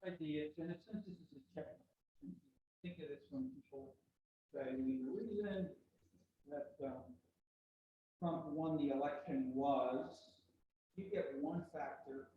idea, in a sense, this is a check. Think of this when people say the reason that Trump won the election was you get one factor.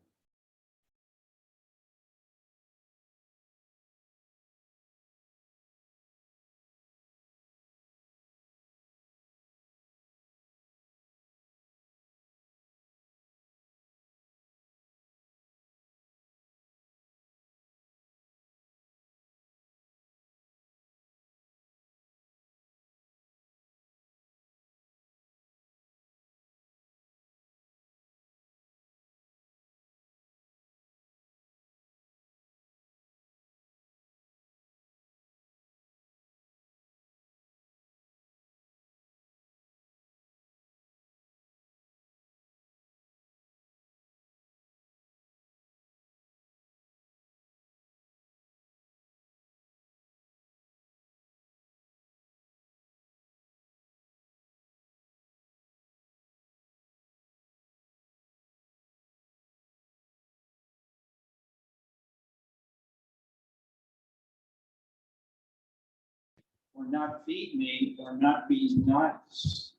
Or not feed me, or not be nice.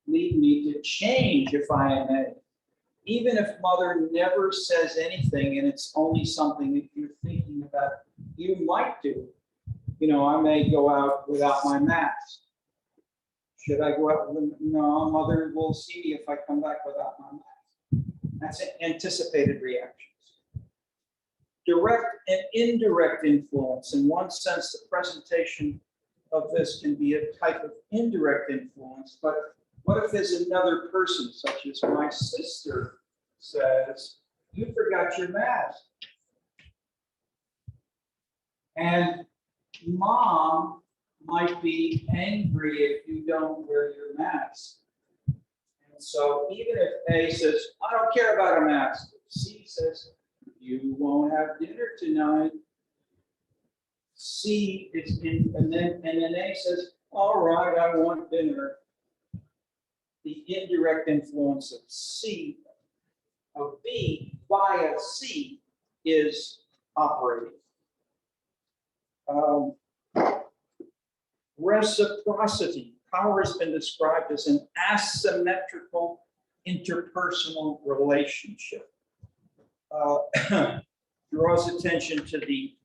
Lead me to change if I am a. Even if mother never says anything and it's only something that you're thinking about, you might do. You know, I may go out without my mask. Should I go out with them? No, mother will see me if I come back without my mask. That's anticipated reactions. Direct and indirect influence. In one sense, the presentation of this can be a type of indirect influence, but what if there's another person, such as my sister says, you forgot your mask? And mom might be angry if you don't wear your mask. And so even if A says, I don't care about a mask, C says, you won't have dinner tonight. C is in, and then A says, all right, I want dinner. The indirect influence of C, of B via C is operating. Reciprocity. Power has been described as an asymmetrical interpersonal relationship. Draws attention to the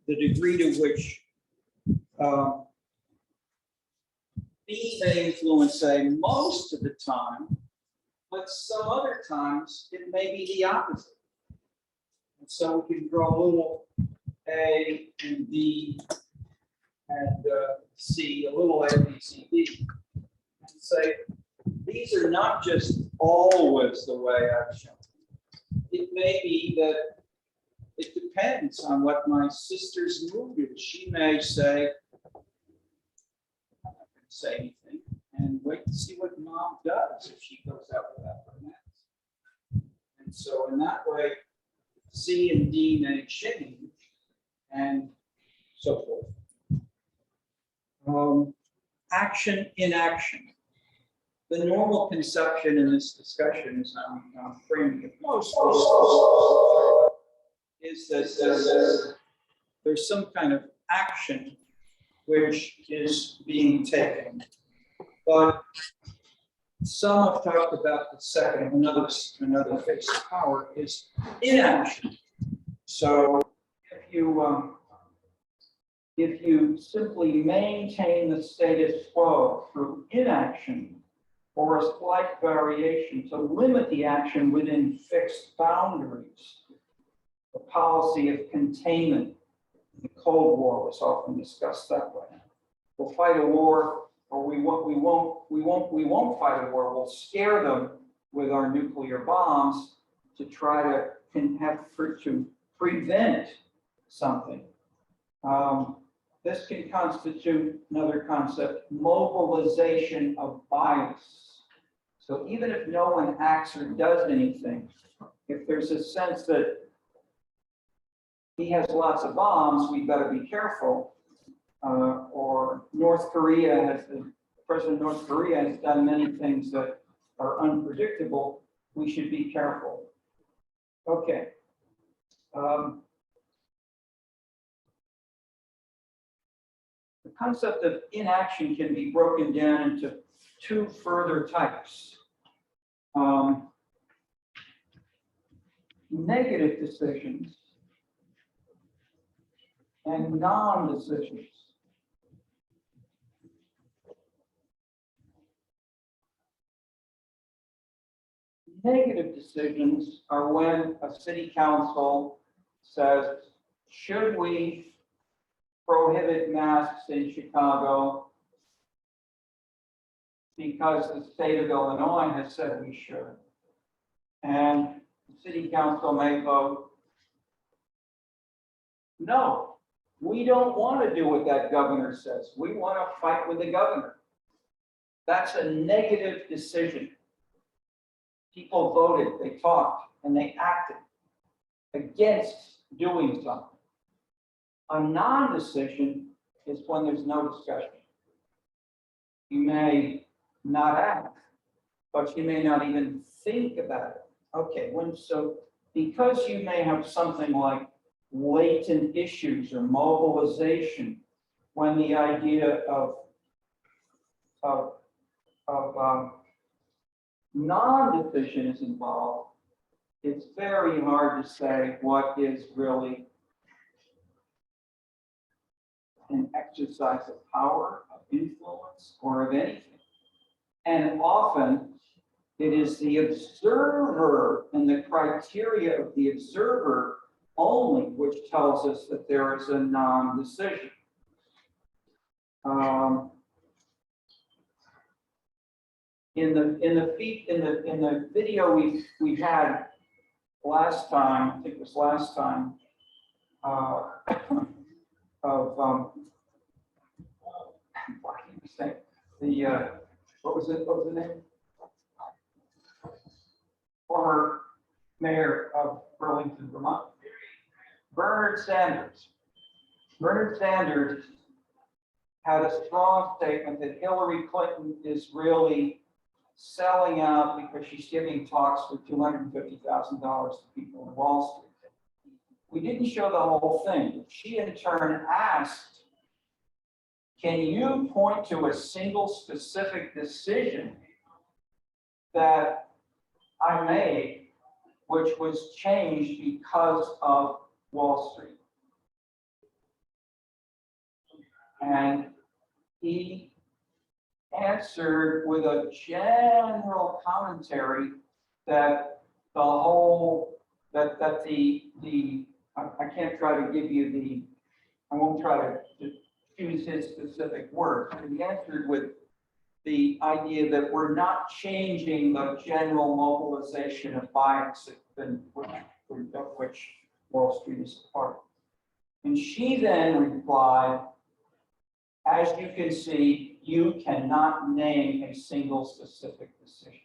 degree to which B may influence A most of the time, but some other times it may be the opposite. And so we can draw a little A and B and C, a little A, B, C, D, and say, these are not just always the way I've shown. It may be that it depends on what my sister's mood is. She may say, I'm not going to say anything, and wait to see what mom does if she goes out without her mask. And so in that way, C and D may change, and so forth. Action, inaction. The normal conception in this discussion, as I'm framing it mostly, is that there's some kind of action which is being taken. But some have talked about the second, another face of power is inaction. So if you simply maintain the status quo through inaction or a slight variation to limit the action within fixed boundaries, the policy of containment in the Cold War was often discussed that way. We'll fight a war, or we won't fight a war. We'll scare them with our nuclear bombs to try to prevent something. This can constitute another concept, mobilization of bias. So even if no one acts or does anything, if there's a sense that he has lots of bombs, we better be careful. Or North Korea the President of North Korea has done many things that are unpredictable. We should be careful. Okay. concept of inaction can be broken down into two further types. Negative decisions and non-decisions. Negative decisions are when a city council says, should we prohibit masks in Chicago because the state of Illinois has said we should. And the city council may vote, no, we don't want to do what that governor says. We want to fight with the governor. That's a negative decision. People voted, they talked, and they acted against doing something. A non-decision is when there's no discussion. You may not act, but you may not even think about it. Okay, so because you may have something like latent issues or mobilization, when the idea of non-decision is involved, it's very hard to say what is really an exercise of power, of influence, or of anything. And often it is the observer and the criteria of the observer only which tells us that there is a non-decision. In the video we had last time, I think it was last time, what was the name? Former mayor of Burlington, Vermont, Bernard Sanders. Bernard Sanders had a strong statement that Hillary Clinton is really selling out because she's giving talks for $250,000 to people in Wall Street. We didn't show the whole thing. She in turn asked, can you point to a single specific decision that I made which was changed because of Wall Street? And he answered with a general commentary that the whole, that the I can't try to give you the, I won't try to choose his specific words, but he answered with the idea that we're not changing the general mobilization of bias of which Wall Street is a part. And she then replied, as you can see, you cannot name a single specific decision.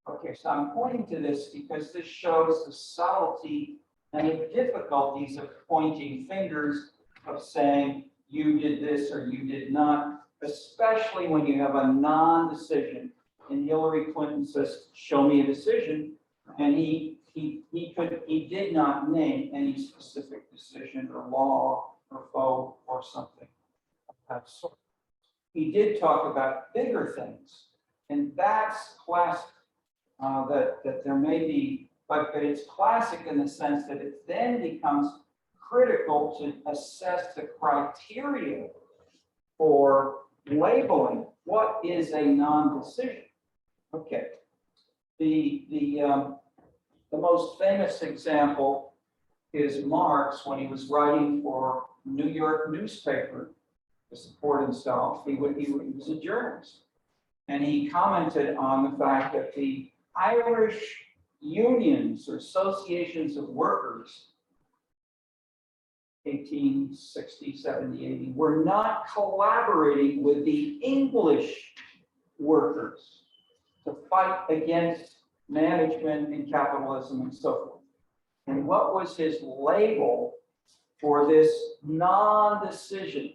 Okay, so I'm pointing to this because this shows the subtlety and the difficulties of pointing fingers, of saying you did this or you did not, especially when you have a non-decision. And Hillary Clinton says, show me a decision. And he did not name any specific decision or law or vote or something of that sort. He did talk about bigger things, and that's classic, that there may be, but it's classic in the sense that it then becomes critical to assess the criteria for labeling what is a non-decision. Okay, the most famous example is Marx when he was writing for New York newspaper to support himself. He was a journalist, and he commented on the fact that the Irish unions or associations of workers, 1860, 70, 80, were not collaborating with the English workers to fight against management and capitalism and so forth. And what was his label for this non-decision?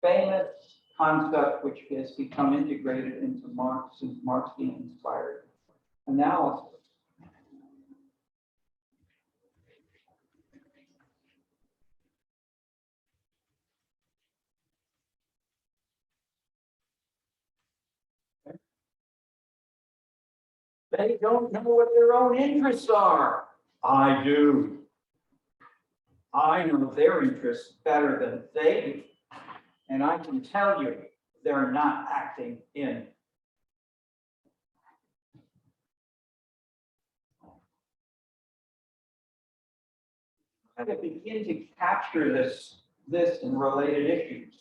Famous concept which has become integrated into Marxian inspired analysis. They don't know what their own interests are. I do. I know their interests better than they do. And I can tell you, they're not acting in. To begin to capture this and related issues,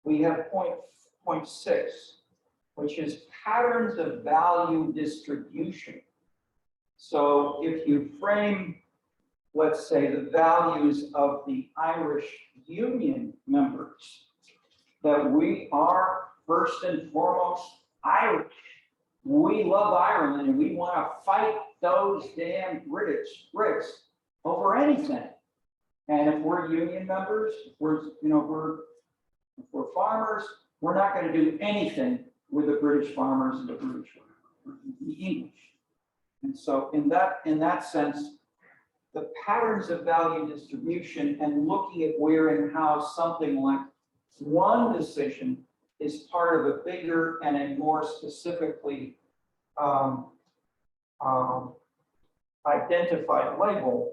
we have point 6, which is patterns of value distribution. So if you frame, let's say, the values of the Irish Union members, that we are first and foremost Irish. We love Ireland and we want to fight those damn Brits over anything. And if we're union members, if we're farmers, we're not going to do anything with the British farmers and the British the English. And so in that sense, the patterns of value distribution and looking at where and how something like one decision is part of a bigger and a more specifically identified label,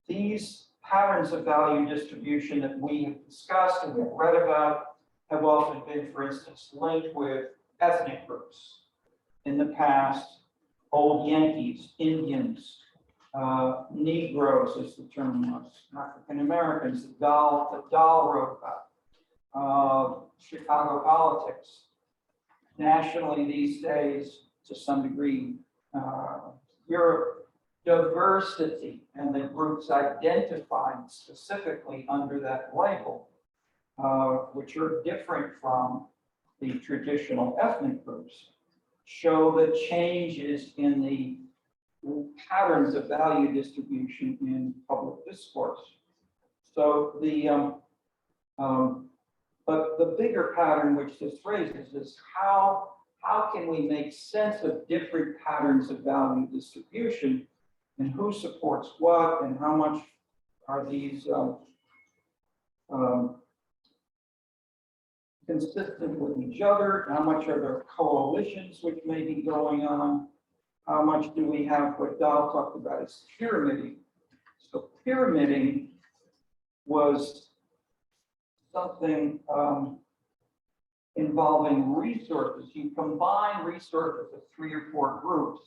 these patterns of value distribution that we have discussed and we've read about have often been, for instance, linked with ethnic groups. In the past, old Yankees, Indians, Negroes, as the term was, African Americans, the Dahl wrote about, Chicago politics. Nationally these days, to some degree, Europe, diversity and the groups identified specifically under that label, which are different from the traditional ethnic groups, show the changes in the patterns of value distribution in public discourse. So but the bigger pattern which this raises is how can we make sense of different patterns of value distribution and who supports what and how much are these consistent with each other, how much are there coalitions which may be going on, how much do we have what Dahl talked about as pyramiding. So pyramiding was something involving resources. You combine resources of 3 or 4 groups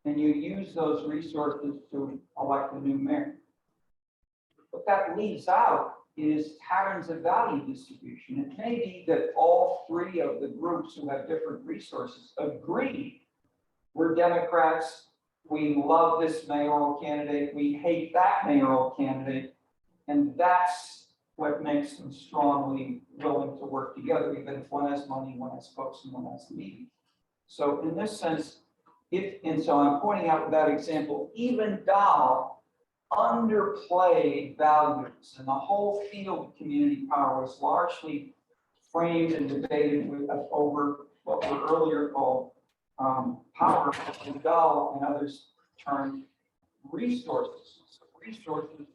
and you use those resources to elect a new mayor. What that leaves out is patterns of value distribution. It may be that all 3 of the groups who have different resources agree. We're Democrats, we love this mayoral candidate, we hate that mayoral candidate, and that's what makes them strongly willing to work together, even if one has money, one has folks, and one has the meeting. So in this sense, so I'm pointing out with that example, even Dahl underplayed values, and the whole field of community power was largely framed and debated over what were earlier called power, and Dahl and others termed resources. So resources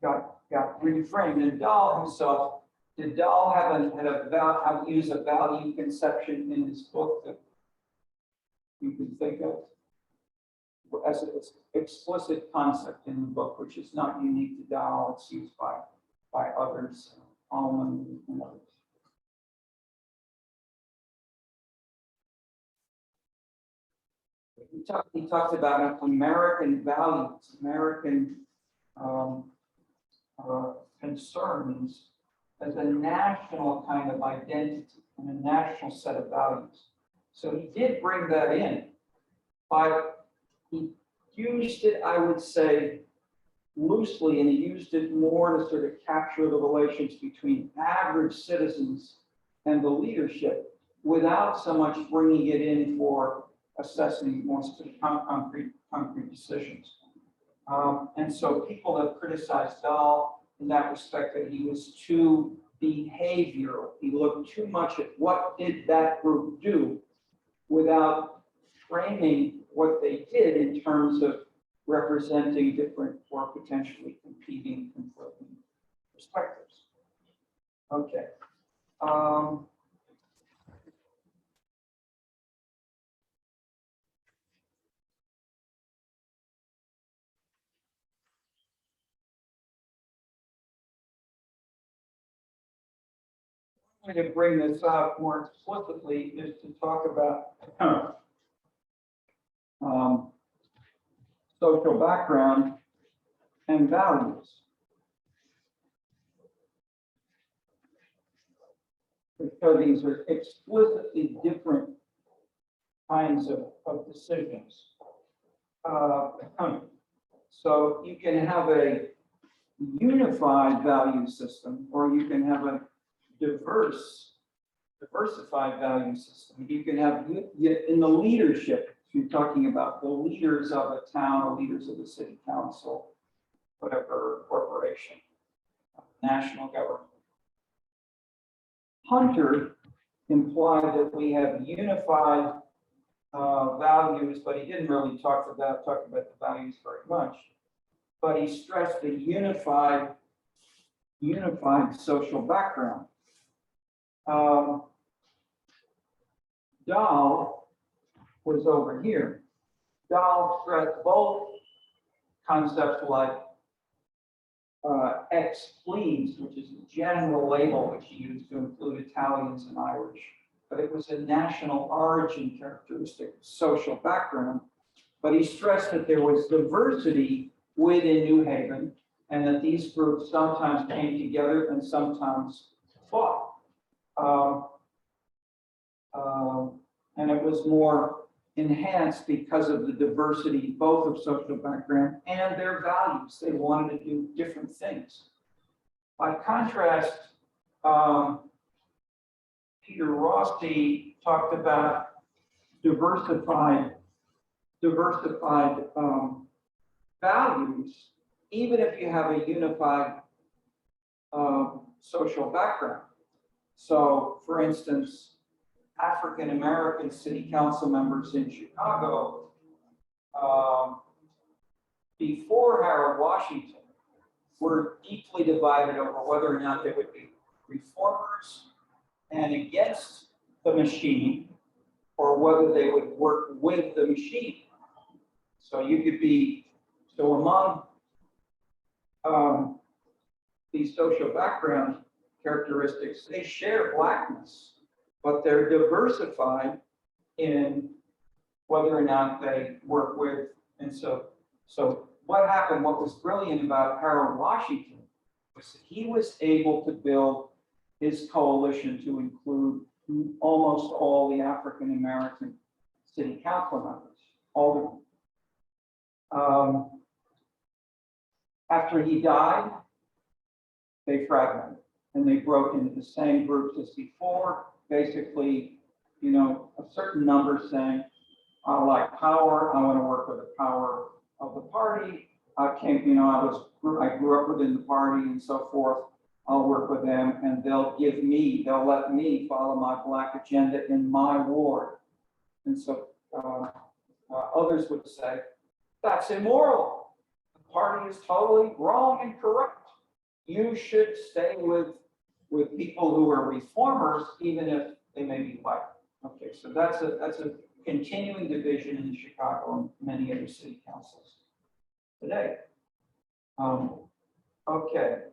got reframed, and Dahl himself, did Dahl have use a value conception in his book that you can think of as an explicit concept in the book, which is not unique to Dahl, it's used by others, Allman and others. He talks about American values, American concerns as a national kind of identity and a national set of values. So he did bring that in, but he used it, I would say, loosely, and he used it more to sort of capture the relations between average citizens and the leadership without so much bringing it in for assessing more concrete decisions. And so people have criticized Dahl in that respect, that he was too behavioral. He looked too much at what did that group do without framing what they did in terms of representing different or potentially competing, conflicting perspectives. Okay. way to bring this out more explicitly is to talk about social background and values. Because these are explicitly different kinds of decisions. So you can have a unified value system, or you can have a diversified value system. You can have, in the leadership, if you're talking about the leaders of a town, or leaders of the city council, whatever corporation, national government. Hunter implied that we have unified values, but he didn't really talk about the values very much. But he stressed the unified social background. Dahl was over here. Dahl stressed both concepts like ex-plebes, which is a general label which he used to include Italians and Irish, but it was a national origin characteristic, social background. But he stressed that there was diversity within New Haven, and that these groups sometimes came together and sometimes fought. And it was more enhanced because of the diversity, both of social background and their values. They wanted to do different things. By contrast, Peter Rossi talked about diversified values, even if you have a unified social background. So, for instance, African American city council members in Chicago, before Harold Washington, were deeply divided over whether or not they would be reformers and against the machine, or whether they would work with the machine. So you could be, so among these social background characteristics, they share blackness, but they're diversified in whether or not they work with. And so what happened, what was brilliant about Harold Washington was that he was able to build his coalition to include almost all the African American city council members, all of them. After he died, they fragmented and they broke into the same groups as before. Basically, you know, a certain number saying, I like power, I want to work with the power of the party. I grew up within the party and so forth. I'll work with them and they'll let me follow my black agenda in my ward. And so others would say, that's immoral. The party is totally wrong and corrupt. You should stay with people who are reformers, even if they may be white. Okay, so that's a continuing division in Chicago and many other city councils today. Okay.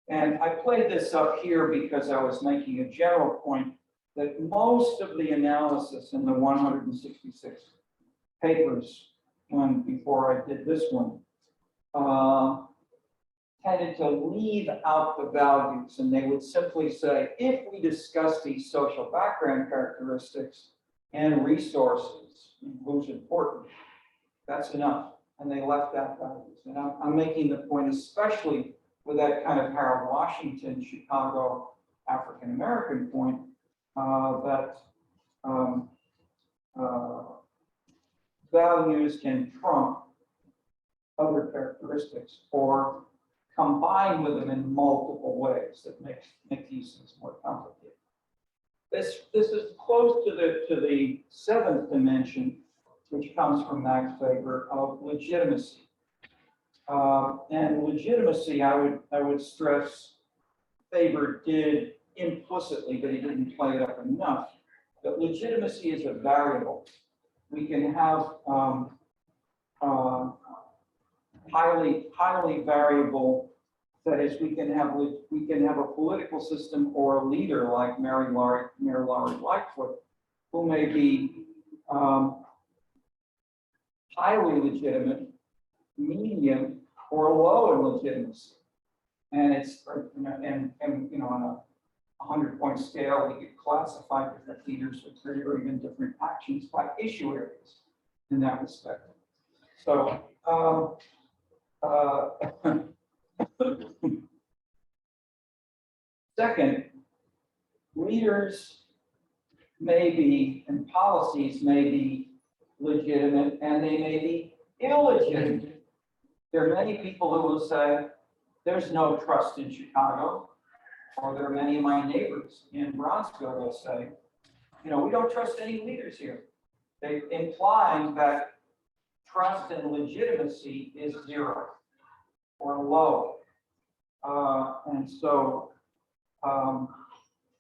And I played this up here because I was making a general point that most of the analysis in the 166 papers before I did this one tended to leave out the values, and they would simply say, if we discuss these social background characteristics and resources, who's important, that's enough. And they left out values. And I'm making the point, especially with that kind of Harold Washington, Chicago, African American point, that values can trump other characteristics or combine with them in multiple ways that make these things more complicated. This is close to the seventh dimension, which comes from Max Weber, of legitimacy. And legitimacy, I would stress, Weber did implicitly, but he didn't play it up enough, that legitimacy is a variable. We can have highly variable. That is, we can have a political system or a leader like Mayor Laurie Lightfoot, who may be highly legitimate, medium, or low in legitimacy. And it's and you know, on a 100-point scale, we could classify different leaders with or even different actions by issue areas in that respect. So second, leaders may be and policies may be legitimate and they may be illegitimate. There are many people who will say there's no trust in Chicago, or there are many of my neighbors in Bronxville will say, you know, we don't trust any leaders here. They implying that trust and legitimacy is zero or low. And so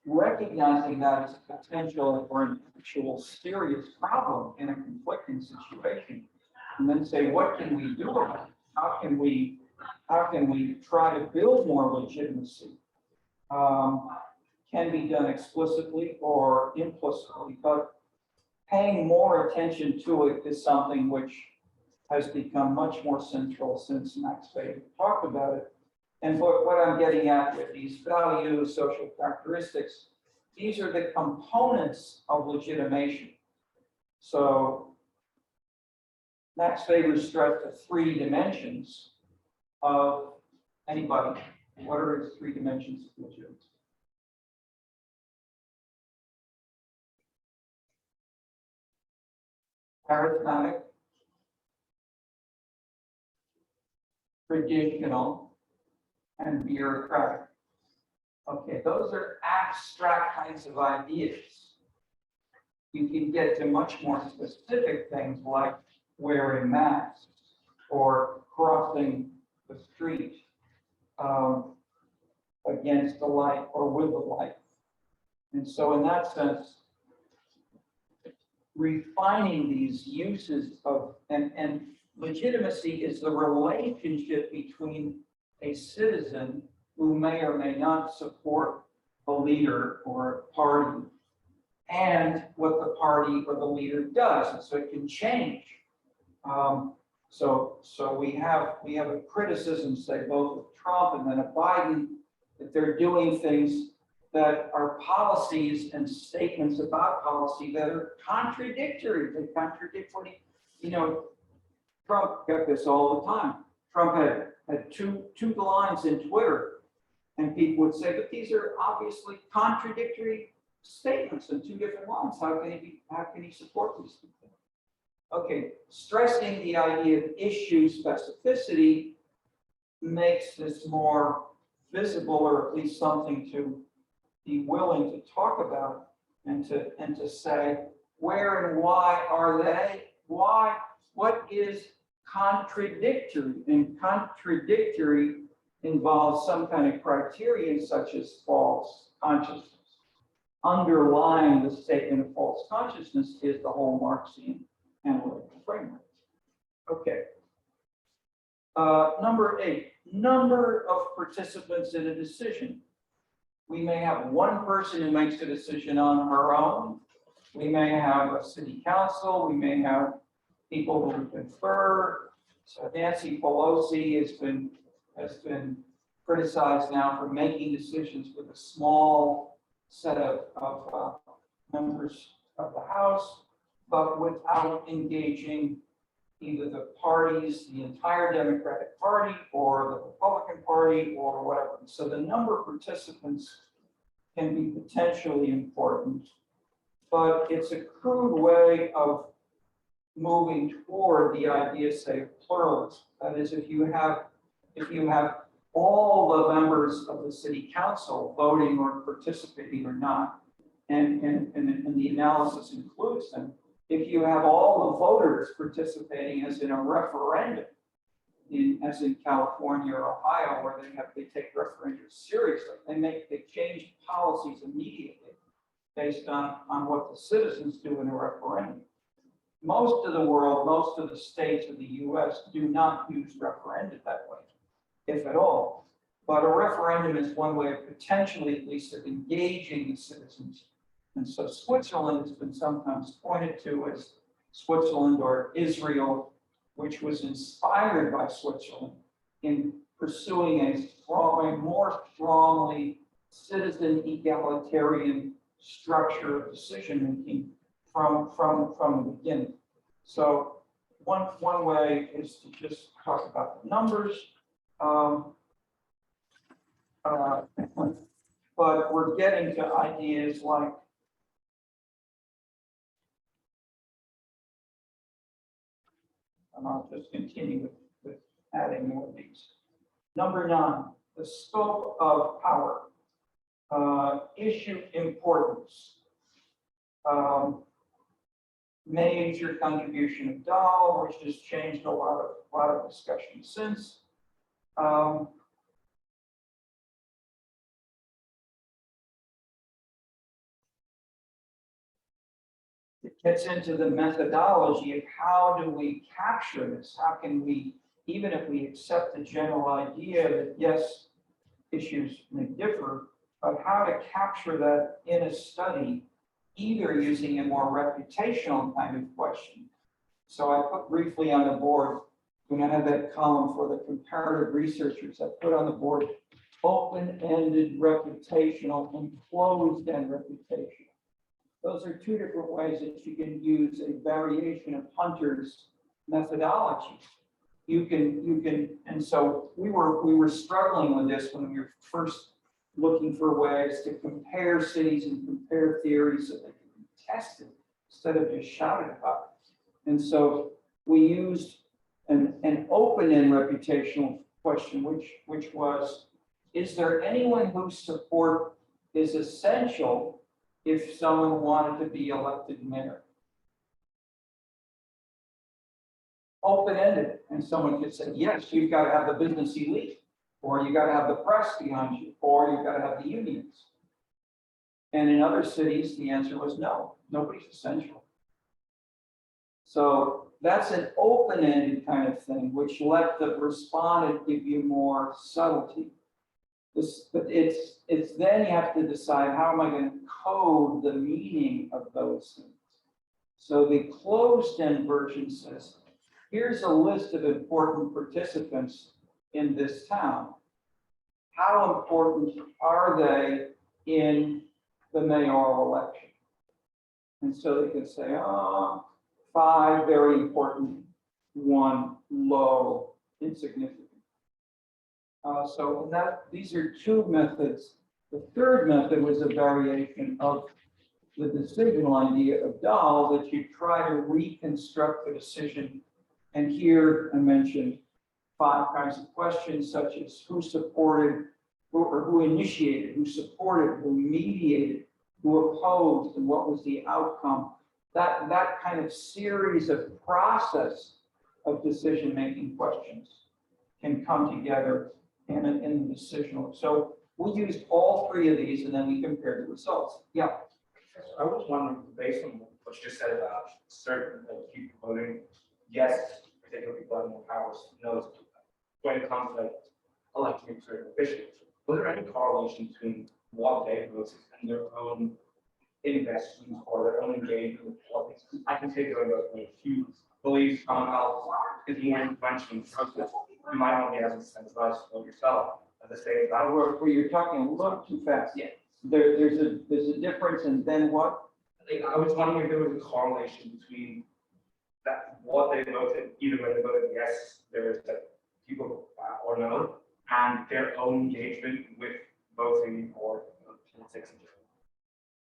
recognizing that as a potential or an actual serious problem in a conflicting situation, and then say, what can we do about it? How can we try to build more legitimacy? Can be done explicitly or implicitly, but paying more attention to it is something which has become much more central since Max Weber talked about it. And what I'm getting at with these values, social characteristics, these are the components of legitimation. So Max Weber stressed the 3 dimensions of anybody. What are his 3 dimensions of legitimacy? Charismatic, traditional, and bureaucratic. Okay, those are abstract kinds of ideas. You can get to much more specific things like wearing masks or crossing the street against the light or with the light. And so in that sense, refining these uses of, and legitimacy is the relationship between a citizen who may or may not support a leader or a party and what the party or the leader does. And so it can change. So we have a criticism, say, both of Trump and then of Biden, that they're doing things that are policies and statements about policy that are contradictory. They contradict what Trump got this all the time. Trump had two lines in Twitter, and people would say, but these are obviously contradictory statements in 2 different lines. How can he support these things? Okay, stressing the idea of issue specificity makes this more visible, or at least something to be willing to talk about and to say where and why are they, what is contradictory, and contradictory involves some kind of criterion such as false consciousness. Underlying the statement of false consciousness is the whole Marxian analytical framework. Okay. Number 8, number of participants in a decision. We may have one person who makes a decision on her own. We may have a city council. We may have people who confer. So Nancy Pelosi has been criticized now for making decisions with a small set of members of the House, but without engaging either the parties, the entire Democratic Party or the Republican Party or whatever. So the number of participants can be potentially important, but it's a crude way of moving toward the idea, say, of pluralism. That is, if you have all the members of the city council voting or participating or not, and the analysis includes them, if you have all the voters participating as in a referendum, as in California or Ohio, where they take referendums seriously, they change policies immediately based on what the citizens do in a referendum. most of the world, most of the states of the US do not use referenda that way, if at all. But a referendum is one way of potentially, at least, of engaging the citizens. And so Switzerland has been sometimes pointed to as Switzerland or Israel, which was inspired by Switzerland in pursuing a more strongly citizen egalitarian structure of decision-making from the beginning. So one way is to just talk about the numbers. But we're getting to ideas like and I'll just continue with adding more of these. Number 9, the scope of power, issue importance, major contribution of Dahl, which has changed a lot of discussion since. It gets into the methodology of how do we capture this? How can we, even if we accept the general idea that yes, issues may differ, but how to capture that in a study, either using a more reputational kind of question. So I put briefly on the board, when I had that column for the comparative researchers, I put on the board open-ended reputational and closed-end reputational. Those are two different ways that you can use a variation of Hunter's methodology. You can, and so we were struggling with this when we were first looking for ways to compare cities and compare theories so they can be tested instead of just shouted about. And so we used an open-end reputational question, which was, is there anyone whose support is essential if someone wanted to be elected mayor? Open-ended, and someone could say, yes, you've got to have the business elite, or you got to have the press behind you, or you've got to have the unions. And in other cities, the answer was no, nobody's essential. So that's an open-ended kind of thing, which let the respondent give you more subtlety. But it's then you have to decide, how am I going to code the meaning of those things? So the closed-end version says, here's a list of important participants in this town. How important are they in the mayoral election? And so they can say, 5 very important, 1 low, insignificant. So these are 2 methods. The third method was a variation of the decisional idea of Dahl, that you try to reconstruct the decision. And here I mentioned 5 kinds of questions, such as who supported, or who initiated, who supported, who mediated, who opposed, and what was the outcome. That kind of series of process of decision-making questions can come together in the decisional. So we used all 3 of these, and then we compared the results. Yeah. I was wondering, based on what you just said about certain people voting yes, particular people have more powers, no, when it comes to like electing certain officials, was there any correlation between what they voted and their own investments or their own engagement with politics? I can take it on those ways. If you believe someone else is more influential in the process, you might not be as incentivized to vote yourself. At the same time, Where you're talking a little too fast. Yeah. There's a difference, and then what? I was wondering if there was a correlation between that what they voted, either when they voted yes, there is that people or no, and their own engagement with voting or politics in general.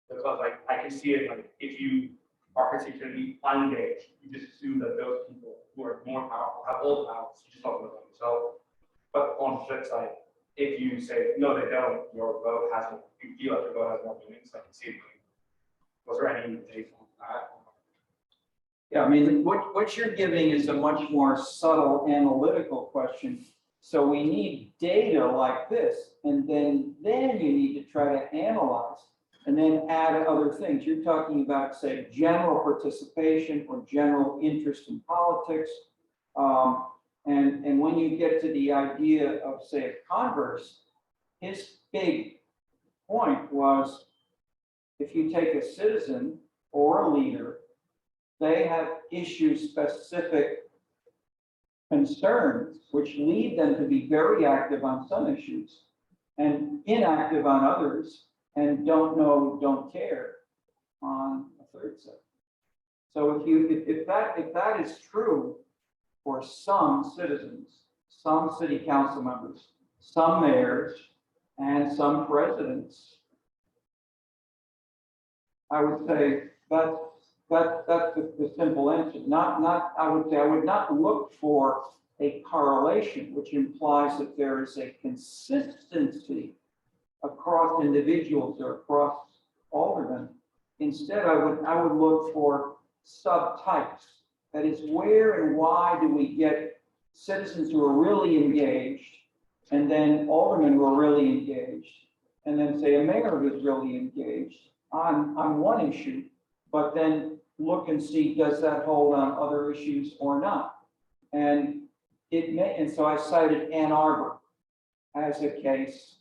Because like I can see it, like if you are particularly unengaged, you just assume that those people who are more powerful have all the powers. You just talk about them yourself. But on the flip side, if you say no, they don't, your vote has no, you feel like your vote has more meaning. So I can see it. Was there any data on that? Yeah, I mean, what you're giving is a much more subtle analytical question. So we need data like this, and then you need to try to analyze. and then add other things. You're talking about, say, general participation or general interest in politics. And when you get to the idea of, say, a Converse, his big point was, if you take a citizen or a leader, they have issue-specific concerns, which lead them to be very active on some issues and inactive on others, and don't know, don't care on a third set. So if that is true for some citizens, some city council members, some mayors, and some presidents, I would say that's the simple answer. I would say I would not look for a correlation, which implies that there is a consistency across individuals or across aldermen. Instead, I would look for subtypes. That is, where and why do we get citizens who are really engaged, and then aldermen who are really engaged, and then say a mayor who's really engaged on one issue, but then look and see, does that hold on other issues or not? And it may, and so I cited Ann Arbor as a case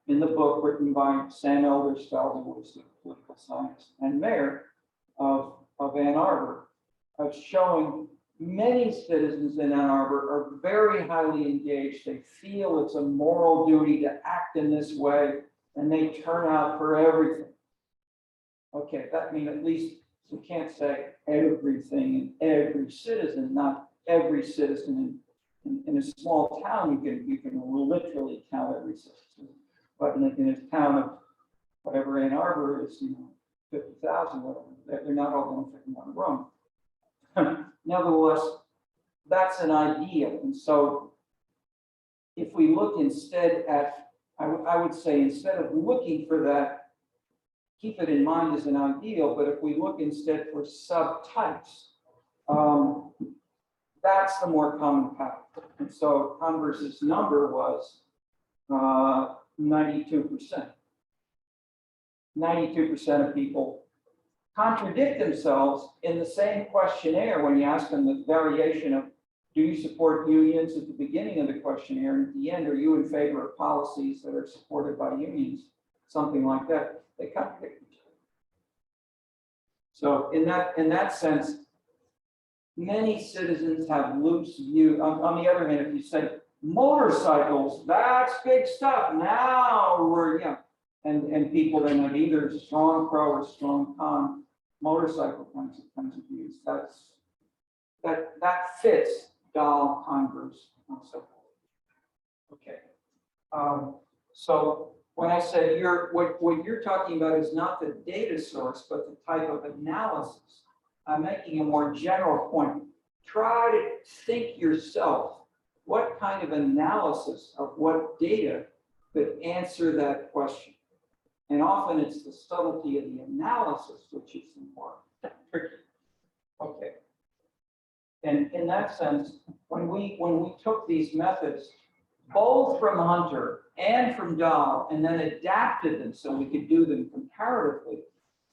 in the book written by Sam Eldersfeld, who was the political scientist and mayor of Ann Arbor, of showing many citizens in Ann Arbor are very highly engaged. They feel it's a moral duty to act in this way, and they turn out for everything. Okay, that means at least you can't say everything in every citizen, not every citizen in a small town. You can literally count every citizen, but in a town of whatever Ann Arbor is, 50,000, whatever, they're not all going to fit in one room. Nevertheless, that's an idea, and so if we look instead at, I would say, instead of looking for that, keep it in mind as an ideal, but if we look instead for subtypes, that's the more common path. And so Converse's number was 92%. 92% of people contradict themselves in the same questionnaire when you ask them the variation of, do you support unions at the beginning of the questionnaire, and at the end, are you in favor of policies that are supported by unions? Something like that. They contradict each other. So in that sense, many citizens have loose view. On the other hand, if you say motorcycles, that's big stuff. Now we're, and people then have either strong pro or strong con motorcycle kinds of views. That fits Dahl, Converse, and so forth. Okay. So when I said what you're talking about is not the data source, but the type of analysis, I'm making a more general point. Try to think yourself, what kind of analysis of what data could answer that question? And often it's the subtlety of the analysis which is more tricky. Okay. And in that sense, when we took these methods, both from Hunter and from Dahl, and then adapted them so we could do them comparatively,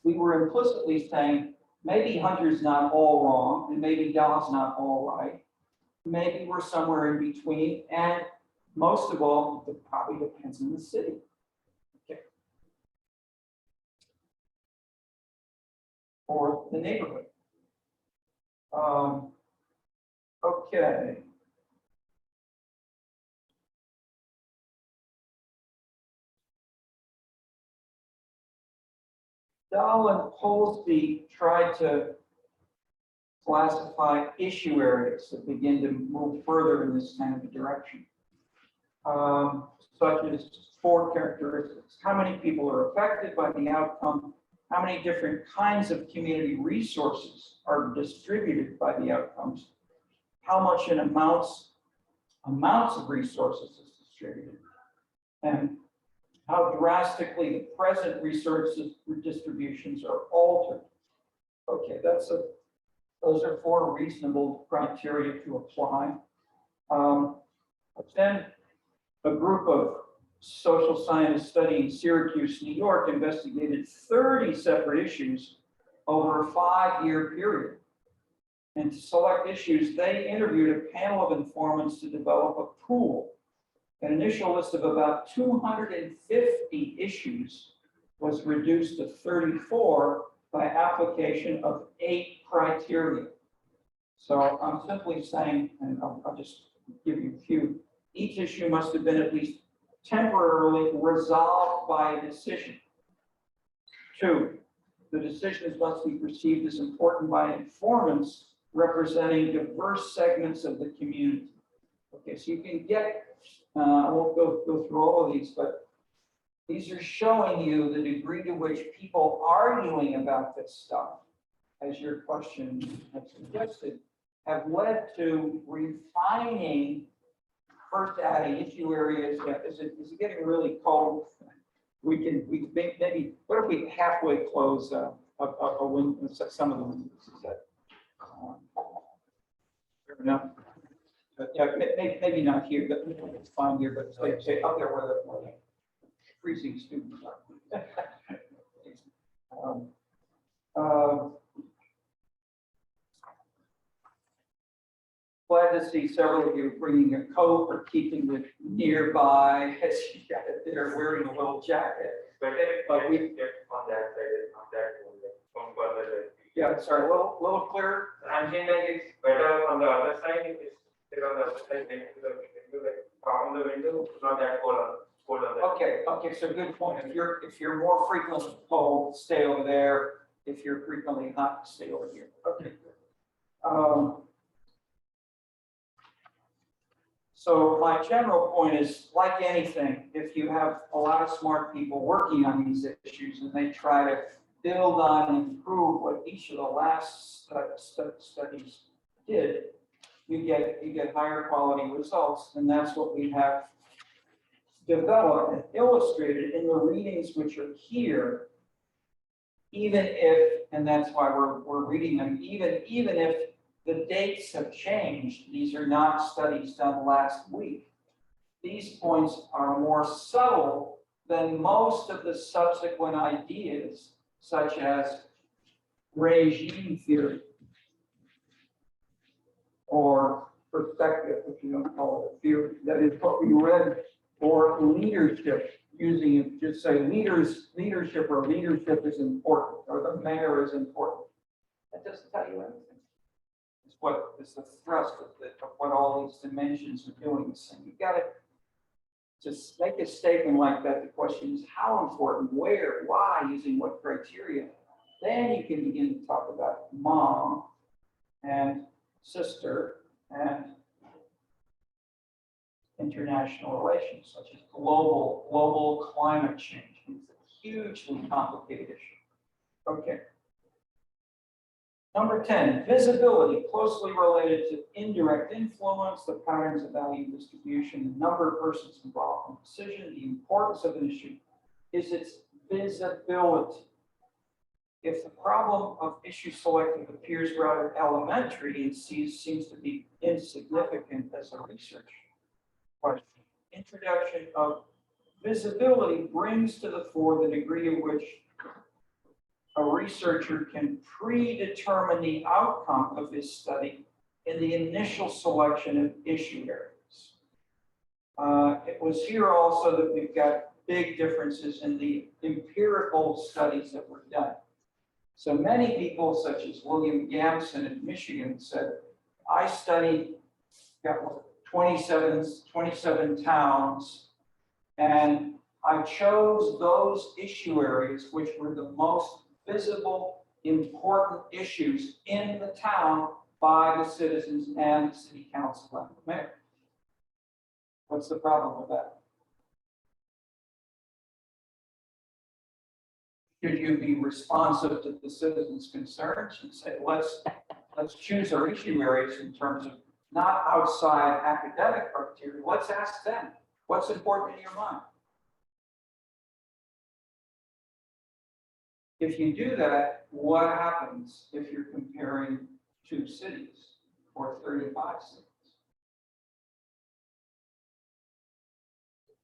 we were implicitly saying, maybe Hunter's not all wrong, and maybe Dahl's not all right. Maybe we're somewhere in between, and most of all, it probably depends on the city. Okay. Or the neighborhood. Okay. Dahl and Polsby tried to classify issue areas that begin to move further in this kind of a direction, such as 4 characteristics. How many people are affected by the outcome? How many different kinds of community resources are distributed by the outcomes? How much in amounts of resources is distributed? And how drastically the present resources distributions are altered. Okay, those are 4 reasonable criteria to apply. But then a group of social science study in Syracuse, New York, investigated 30 separate issues over a 5-year period. And to select issues, they interviewed a panel of informants to develop a pool. An initial list of about 250 issues was reduced to 34 by application of 8 criteria. So I'm simply saying, and I'll just give you a few, each issue must have been at least temporarily resolved by a decision. 2, the decisions must be perceived as important by informants representing diverse segments of the community. Okay, so you can get, I won't go through all of these, but these are showing you the degree to which people arguing about this stuff, as your question has suggested, have led to refining, first adding issue areas. Yeah, is it getting really cold? We maybe, what if we halfway close a window, some of the windows? Is that fair enough? Yeah, maybe not here, but it's fine here, but say up there where the freezing students are. Glad to see several of you bringing a coat or keeping it nearby as you got it there, wearing a little jacket. But we get on that side, on that. Yeah, sorry, a little clearer. I'm saying like it's better on the other side, if it's still on the other side next to the window, like from the window, not that cold on that. Okay, so good point. If you're more frequently cold, stay over there. If you're frequently hot, stay over here. Okay. So my general point is, like anything, if you have a lot of smart people working on these issues and they try to build on and improve what each of the last studies did, you get higher quality results, and that's what we have developed and illustrated in the readings which are here. Even if, and that's why we're reading them, even if the dates have changed, these are not studies done last week. These points are more subtle than most of the subsequent ideas, such as regime theory or perspective, if you don't call it a theory. That is what we read, or leadership, using it, just say leadership is important, or the mayor is important. That doesn't tell you anything. It's what is the thrust of what all these dimensions are doing. So you've got to just make a statement like that. The question is how important, where, why, using what criteria. Then you can begin to talk about mom and sister and international relations, such as global climate change. It's a hugely complicated issue. Okay. Number 10, visibility, closely related to indirect influence, the patterns of value distribution, the number of persons involved in the decision, the importance of an issue is its visibility. If the problem of issue selecting appears rather elementary and seems to be insignificant as a research question, introduction of visibility brings to the fore the degree of which a researcher can predetermine the outcome of his study in the initial selection of issue areas. It was here also that we've got big differences in the empirical studies that were done. So many people, such as William Gamson in Michigan, said, I studied, got 27 towns, and I chose those issue areas which were the most visible, important issues in the town by the citizens and the city council and the mayor. What's the problem with that? Should you be responsive to the citizens' concerns and say, let's choose our issue areas in terms of not outside academic criteria. Let's ask them, what's important in your mind? If you do that, what happens if you're comparing 2 cities or 35 cities?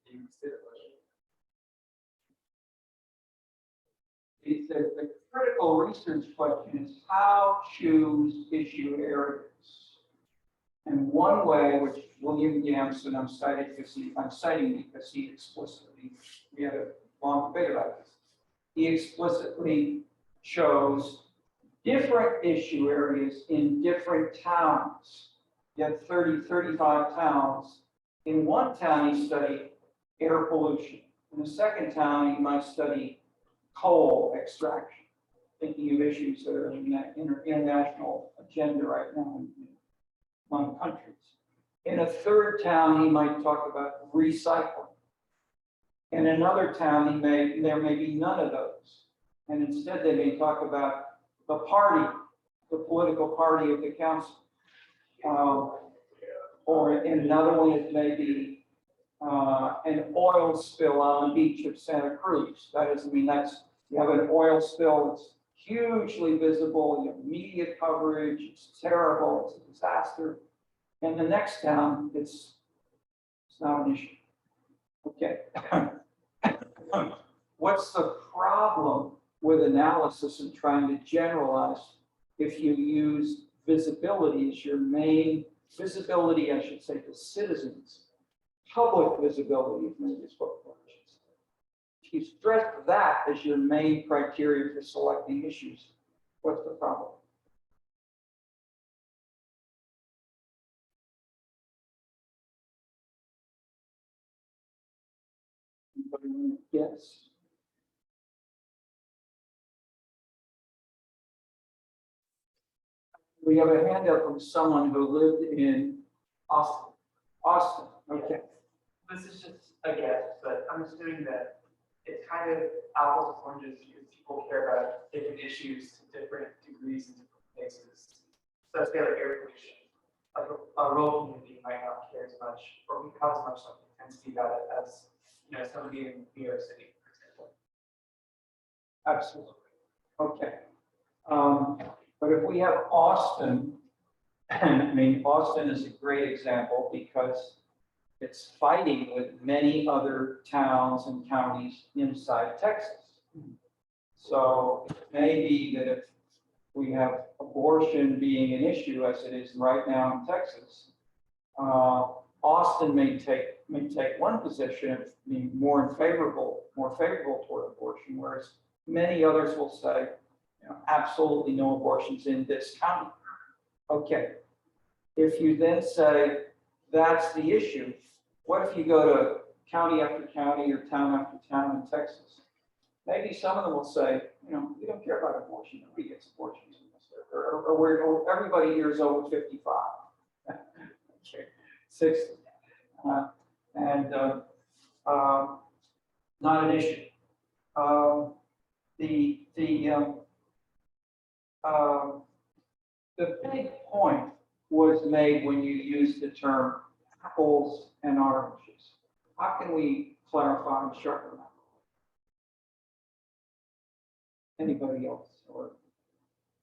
You can say the question. the critical research question is how choose issue areas. And one way, which William Yamson, I'm citing because he explicitly, we had a long debate about this. He explicitly chose different issue areas in different towns. You had 35 towns. In one town, he studied air pollution. In the second town, he might study coal extraction, thinking of issues that are in that international agenda right now among countries. In a third town, he might talk about recycling. In another town, there may be none of those. And instead, they may talk about the party, the political party of the council. Or in another one, it may be an oil spill on the beach of Santa Cruz. That is, I mean, you have an oil spill, it's hugely visible, you have media coverage, it's terrible, it's a disaster. And the next town, it's not an issue. Okay. What's the problem with analysis and trying to generalize if you use visibility as your main visibility, I should say, to citizens, public visibility, maybe is what I should say. If you stress that as your main criteria for selecting issues, what's the problem? Yes. We have a handout from someone who lived in Austin. Austin. Okay. This is just a guess, but I'm assuming that it's kind of apples and oranges because people care about different issues to different degrees in different places. So say like air pollution, like a rural community might not care as much or have as much like intensity about it as somebody in New York City, for example. Absolutely. Okay. But if we have Austin, and I mean, Austin is a great example because it's fighting with many other towns and counties inside Texas. So it may be that if we have abortion being an issue as it is right now in Texas, Austin may take one position, being more favorable toward abortion, whereas many others will say, absolutely no abortions in this county. Okay. If you then say that's the issue, what if you go to county after county or town after town in Texas? Maybe some of them will say, we don't care about abortion. Nobody gets abortions in this area. Or everybody here is over 55. Okay. 60. Not an issue. The big point was made when you used the term apples and oranges. How can we clarify and sharpen that? Anybody else? Or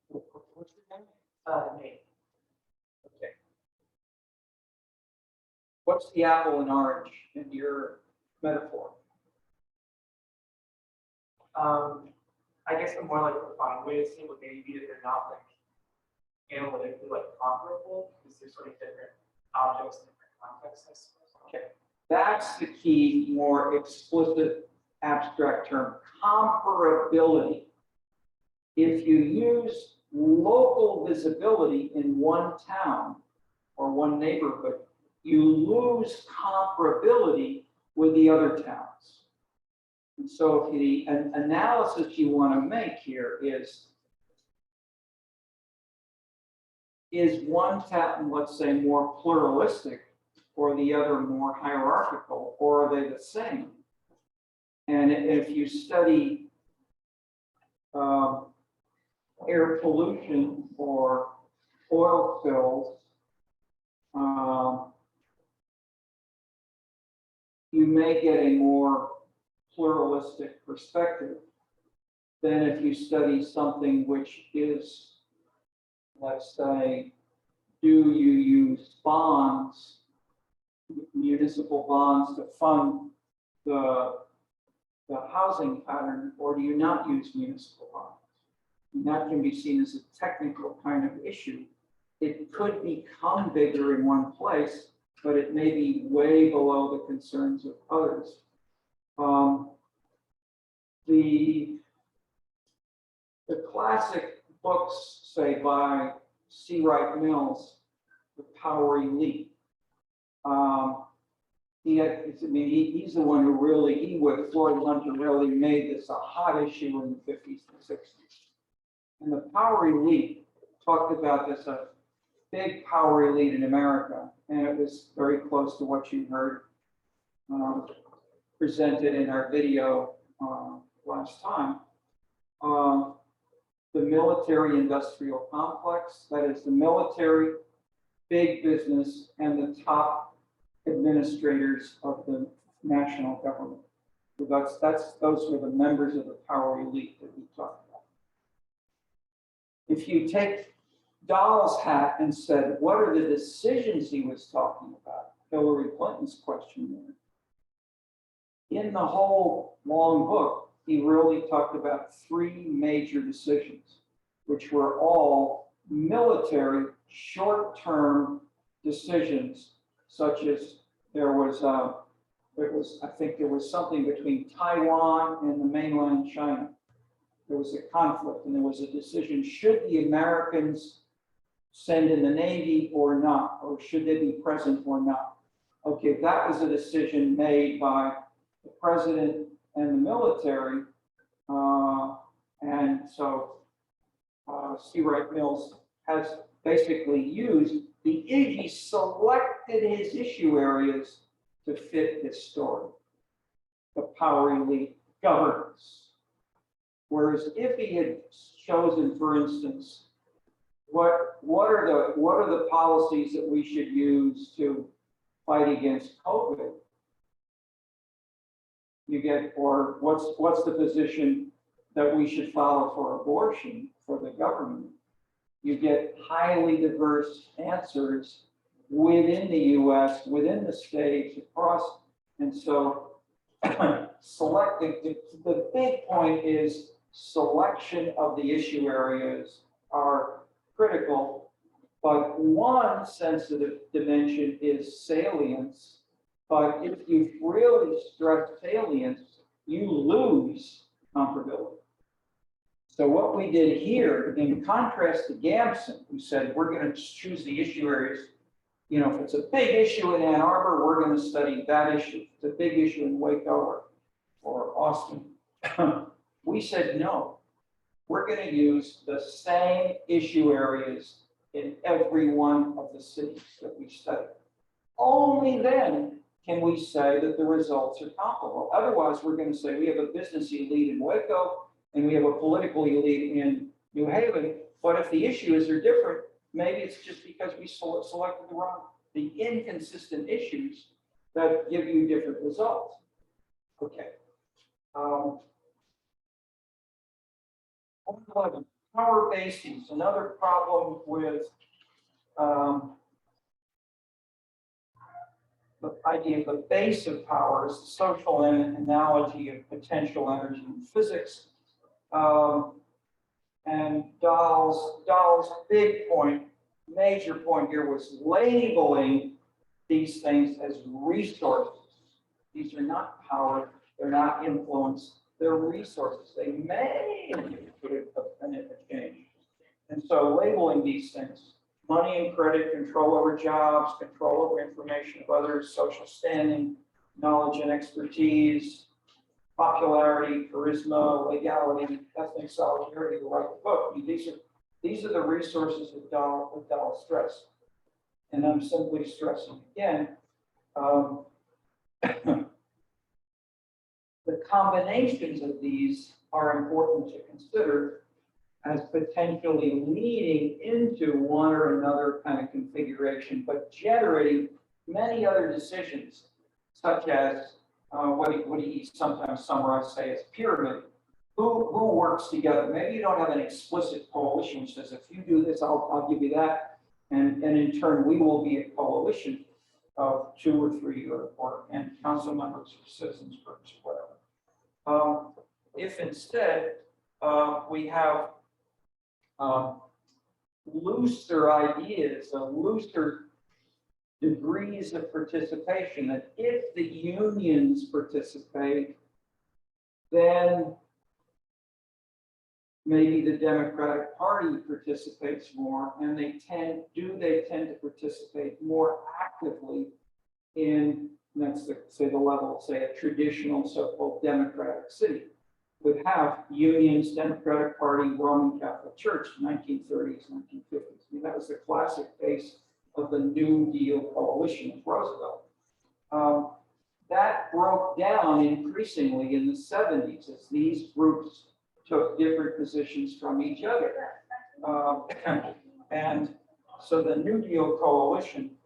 what's your name? Me. Okay. What's the apple and orange in your metaphor? I guess the more like refined way to say it would maybe be that they're not like analytically like comparable because they're sort of different objects in different contexts, I suppose. Okay, that's the key, more explicit abstract term, comparability. If you use local visibility in one town or one neighborhood, you lose comparability with the other towns. And so if the analysis you want to make here is one town, let's say, more pluralistic or the other more hierarchical, or are they the same? And if you study air pollution or oil spills, you may get a more pluralistic perspective than if you study something which is, let's say, do you use bonds, municipal bonds to fund the the housing pattern, or do you not use municipal bonds? And that can be seen as a technical kind of issue. It could become bigger in one place, but it may be way below the concerns of others. The classic books, say by C. Wright Mills, The Power Elite. He's the one who really, he with Floyd Hunter really made this a hot issue in the 50s and 60s. And the power elite talked about this, a big power elite in America, and it was very close to what you heard presented in our video last time. The military industrial complex, that is the military, big business, and the top administrators of the national government. So those were the members of the power elite that we talked about. If you take Dahl's hat and said, what are the decisions he was talking about? Hillary Clinton's question there. In the whole long book, he really talked about three major decisions, which were all military short-term decisions, such as I think there was something between Taiwan and the mainland China. There was a conflict and there was a decision, should the Americans send in the Navy or not, or should they be present or not? Okay, that was a decision made by the president and the military. And so C. Wright Mills has basically used he selected his issue areas to fit this story. The power elite governance. Whereas if he had chosen, for instance, what are the policies that we should use to fight against COVID? You get, or what's the position that we should follow for abortion for the government? You get highly diverse answers within the US, within the states, across. And so selecting, the big point is selection of the issue areas are critical, but one sensitive dimension is salience. But if you really stress salience, you lose comparability. So what we did here, in contrast to Gamson, who said, we're going to choose the issue areas. You know, if it's a big issue in Ann Arbor, we're going to study that issue. If it's a big issue in Waco or Austin. We said, no, we're going to use the same issue areas in every one of the cities that we study. Only then can we say that the results are comparable. Otherwise, we're going to say we have a business elite in Waco and we have a political elite in New Haven. But if the issues are different, maybe it's just because we selected the inconsistent issues that give you different results. Okay. 11, power bases. Another problem with the idea of the base of power is the social analogy of potential energy in physics. And Dahl's big point, major point here was labeling these things as resources. These are not power, they're not influence, they're resources. They may put an exchange. And so labeling these things, money and credit, control over jobs, control over information of others, social standing, knowledge and expertise, popularity, charisma, legality, ethnic solidarity, to write the book. I mean, these are the resources that Dahl stressed. And I'm simply stressing again, the combinations of these are important to consider as potentially leading into one or another kind of configuration, but generating many other decisions, such as what he sometimes summarized, say, as pyramid. Who works together? Maybe you don't have an explicit coalition which says, if you do this, I'll give you that. And in turn, we will be a coalition of 2 or 3 and council members or citizens groups, whatever. If instead, we have, looser ideas, looser degrees of participation, that if the unions participate, then maybe the Democratic Party participates more, and they tend to participate more actively in, that's the, say the level, say a traditional so-called democratic city would have unions, Democratic Party, Roman Catholic Church, 1930s, 1950s. I mean, that was the classic base of the New Deal coalition of Roosevelt. That broke down increasingly in the 70s as these groups took different positions from each other. And so the New Deal coalition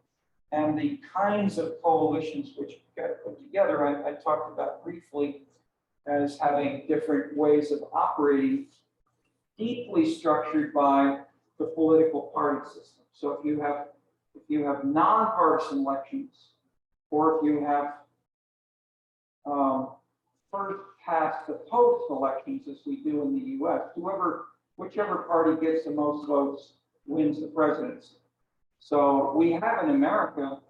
and the kinds of coalitions which got put together, I talked about briefly as having different ways of operating, deeply structured by the political party system. So if you have nonpartisan elections, or if you have first past the post elections, as we do in the US, whichever party gets the most votes wins the presidency. So we have in America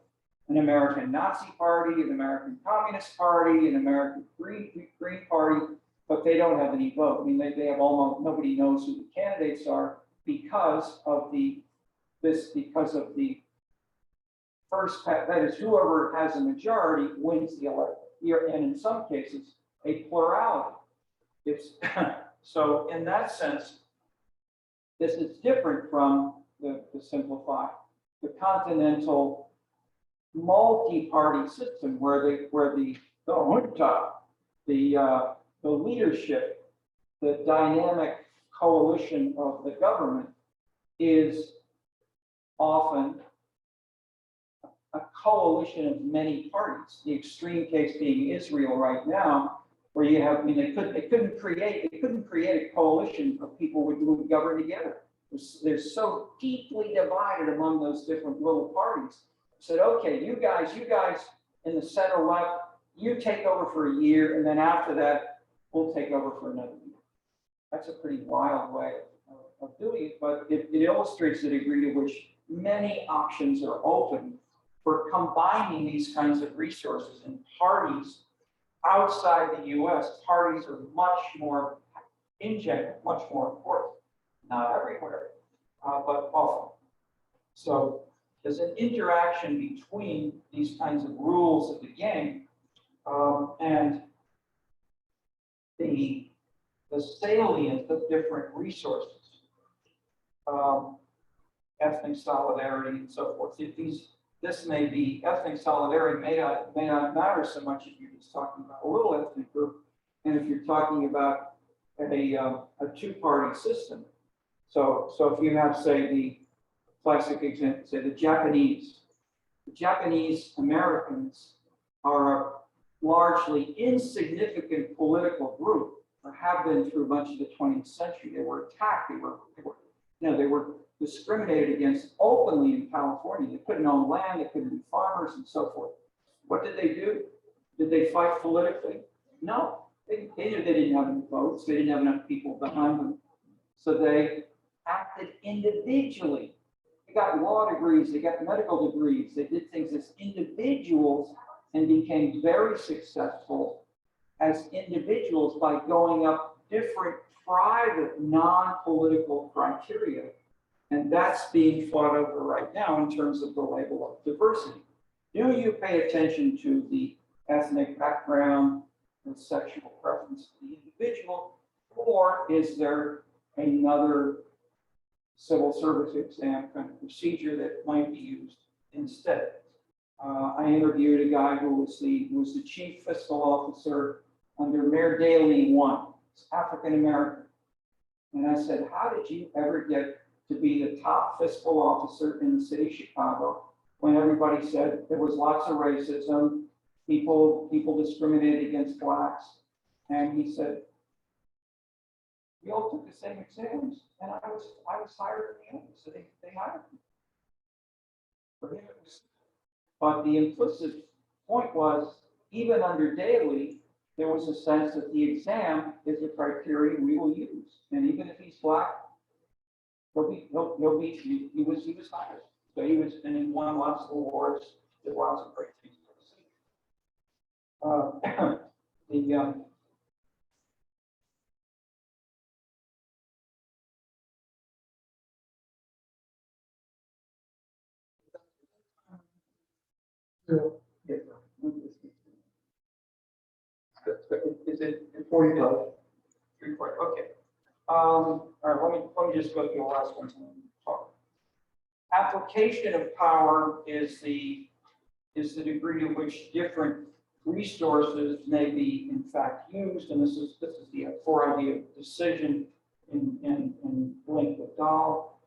an American Nazi Party, an American Communist Party, an American Green Party, but they don't have any vote. I mean, they have almost, nobody knows who the candidates are because of the first, that is, whoever has a majority wins the election. And in some cases, a plurality. It's so in that sense, this is different from the simplified, the continental multi-party system where the junta, the leadership, the dynamic coalition of the government is often a coalition of many parties. The extreme case being Israel right now, where you have, I mean, they couldn't create a coalition of people who would govern together. They're so deeply divided among those different little parties. Said, okay, you guys in the center left, you take over for a year, and then after that, we'll take over for another year. That's a pretty wild way of doing it, but it illustrates the degree to which many options are open for combining these kinds of resources. And parties outside the US, parties are much more, in general, much more important. Not everywhere, but often. So there's an interaction between these kinds of rules of the game and the salient of different resources, ethnic solidarity and so forth. This may be, ethnic solidarity may not matter so much if you're just talking about a little ethnic group, and if you're talking about a two-party system. So if you have, say, the classic example, say the Japanese Americans are a largely insignificant political group, or have been through much of the 20th century. They were attacked. They were discriminated against openly in California. They couldn't own land. They couldn't be farmers and so forth. What did they do? Did they fight politically? No. They didn't have any votes. They didn't have enough people behind them. So they acted individually. They got law degrees. They got medical degrees. They did things as individuals and became very successful as individuals by going up different private non-political criteria. And that's being fought over right now in terms of the label of diversity. Do you pay attention to the ethnic background and sexual preference of the individual, or is there another civil service exam kind of procedure that might be used instead? I interviewed a guy who was the chief fiscal officer under Mayor Daley I, African American. And I said, how did you ever get to be the top fiscal officer in the city of Chicago when everybody said there was lots of racism, people discriminated against blacks? And he said, we all took the same exams, and I was hired at the end, so they hired me. For him, it was, but the implicit point was, even under Daley, there was a sense that the exam is a criteria we will use. And even if he's black, he'll be, he was hired. So he was, and he won lots of awards, did lots of great things for the city. Is it before you go? Report, okay. All right, let me just go through the last one. Application of power is the degree to which different resources may be in fact used, and this is the core idea of decision in link with Dahl.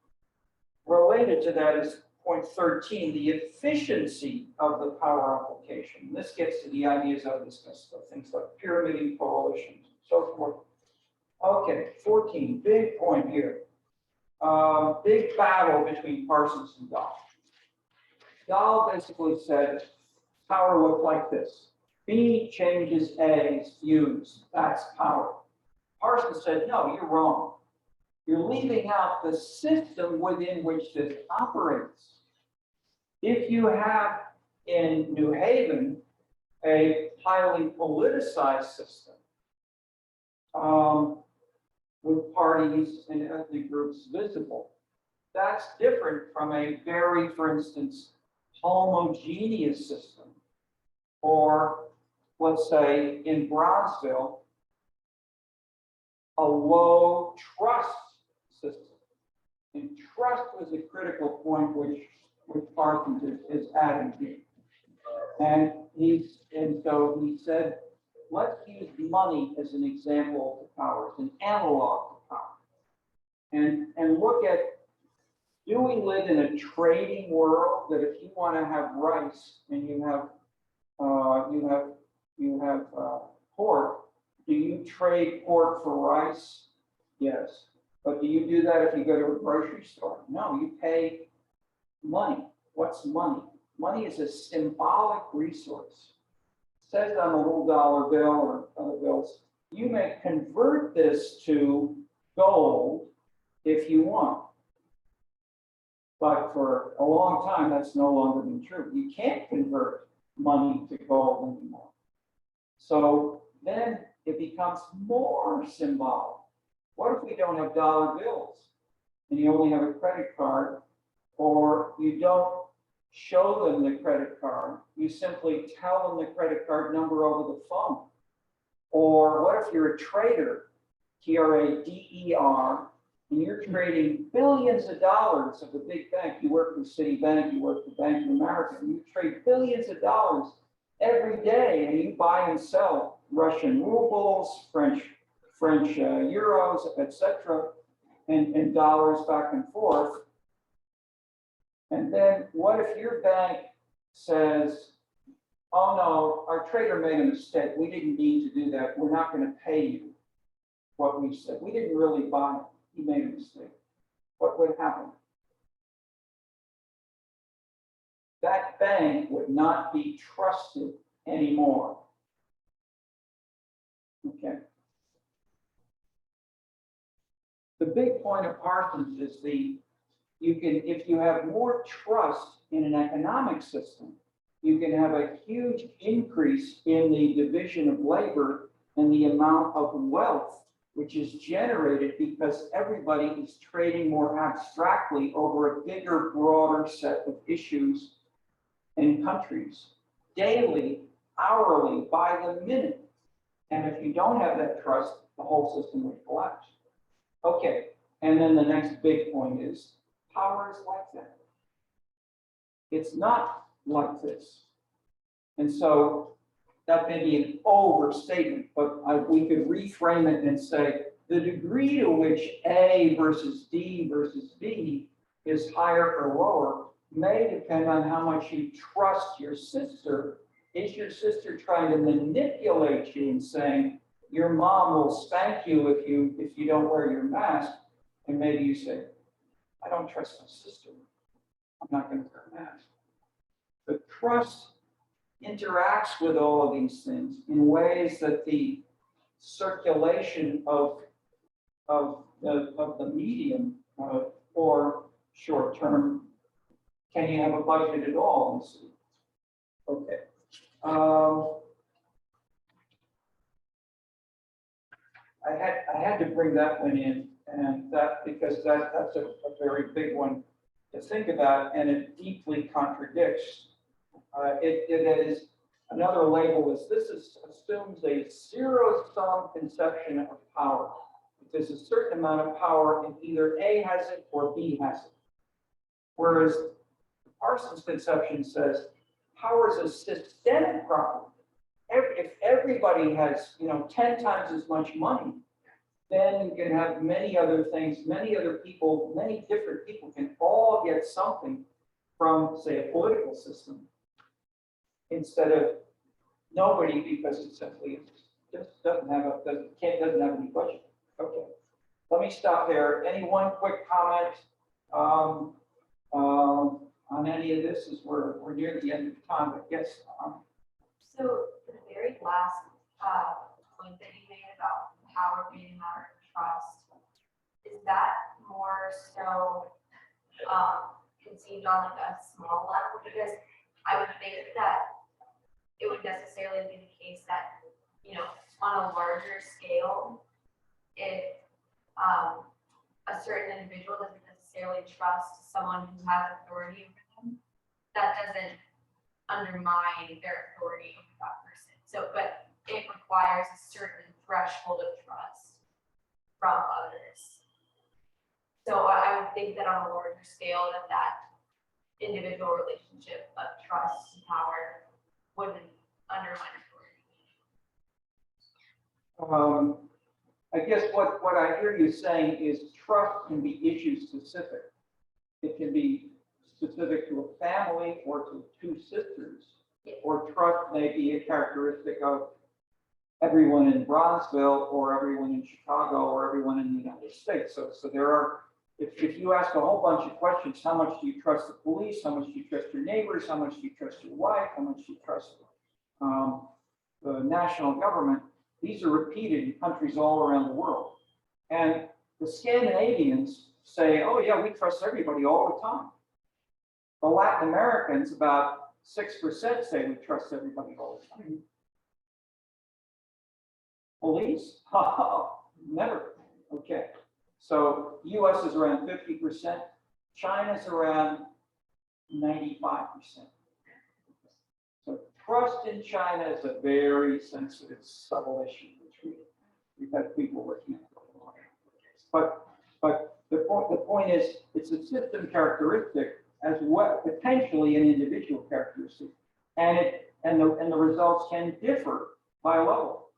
Related to that is point 13, the efficiency of the power application. This gets to the ideas I've discussed, of things like pyramiding coalitions, and so forth. Okay, 14, big point here. Big battle between Parsons and Dahl. Dahl basically said, power looked like this. B changes A's views, that's power. Parsons said, no, you're wrong. You're leaving out the system within which this operates. If you have in New Haven a highly politicized system, with parties and ethnic groups visible, that's different from a very, for instance, homogeneous system, or let's say in Brownsville, a low trust system. And trust was a critical point which Parsons is adding here. And so he said, let's use money as an example of power, as an analog to power. And look at, do we live in a trading world that if you want to have rice and you have pork, do you trade pork for rice? Yes. But do you do that if you go to a grocery store? No, you pay money. What's money? Money is a symbolic resource. It says on a little dollar bill or other bills, you may convert this to gold if you want. But for a long time, that's no longer been true. You can't convert money to gold anymore. So then it becomes more symbolic. What if we don't have dollar bills and you only have a credit card, or you don't show them the credit card, you simply tell them the credit card number over the phone? Or what if you're a trader, Trader, and you're trading billions of dollars of a big bank? You work for Citibank, you work for Bank of America, and you trade billions of dollars every day, and you buy and sell Russian rubles, French euros, etc., and dollars back and forth. And then what if your bank says, oh no, our trader made a mistake. We didn't mean to do that. We're not going to pay you what we said. We didn't really buy it. He made a mistake. What would happen? That bank would not be trusted anymore. Okay. The big point of Parsons is if you have more trust in an economic system, you can have a huge increase in the division of labor and the amount of wealth which is generated because everybody is trading more abstractly over a bigger, broader set of issues and countries, daily, hourly, by the minute. And if you don't have that trust, the whole system will collapse. Okay, and then the next big point is power is like that. It's not like this. And so that may be an overstatement, but we could reframe it and say the degree to which A versus D versus B is higher or lower may depend on how much you trust your sister. Is your sister trying to manipulate you and saying, your mom will spank you if you don't wear your mask? And maybe you say, I don't trust my sister. I'm not going to wear a mask. The trust interacts with all of these things in ways that the circulation of the medium for short term, can you have a budget at all in the city? Okay. I had to bring that one in, and that, because that's a very big one to think about, and it deeply contradicts. It is, another label is, assumes a zero-sum conception of power. There's a certain amount of power, and either A has it or B has it. Whereas Parsons' conception says power is a systemic property. If everybody has, 10 times as much money, then you can have many other things, many other people, many different people can all get something from, say, a political system, instead of nobody, because it simply just doesn't have any budget. Okay, let me stop there. Any one quick comment on any of this, as we're near the end of time, but yes. So the very last point that you made about power being a matter of trust, is that more so conceived on like a small level? Because I would think that it would necessarily be the case that, on a larger scale, if a certain individual doesn't necessarily trust someone who has authority over them, that doesn't undermine their authority over that person. So, but it requires a certain threshold of trust from others. So I would think that on a larger scale, that individual relationship of trust and power wouldn't undermine authority. I guess what I hear you saying is trust can be issue specific. It can be specific to a family or to two sisters, or trust may be a characteristic of everyone in Bronzeville or everyone in Chicago or everyone in the United States. So there are, if you ask a whole bunch of questions, how much do you trust the police? How much do you trust your neighbors? How much do you trust your wife? How much do you trust the national government? These are repeated in countries all around the world. And the Scandinavians say, oh yeah, we trust everybody all the time. The Latin Americans, about 6% say we trust everybody all the time. Police? Never. Okay. So US is around 50%. China's around 95%. So trust in China is a very sensitive, subtle issue, which we've had people working on. But the point is, it's a system characteristic as well, potentially an individual characteristic, and the results can differ by level.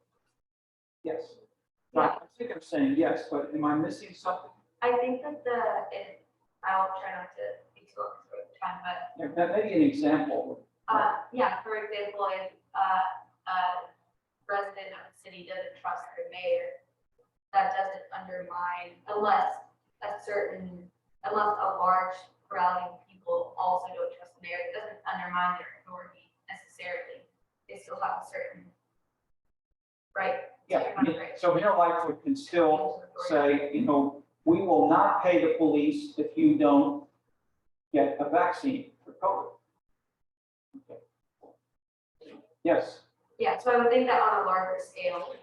Yes. Yeah. I think I'm saying yes, but am I missing something? I think that I'll try not to be too long for the time, but Yeah, that may be an example. yeah, for example, if a resident of the city doesn't trust their mayor, that doesn't undermine, unless a large crowd of people also don't trust the mayor, it doesn't undermine their authority necessarily. They still have a certain right. Yeah, so Mayor Lightfoot can still say, we will not pay the police if you don't get a vaccine for COVID. Okay. Yes. Yeah, so I would think that on a larger scale,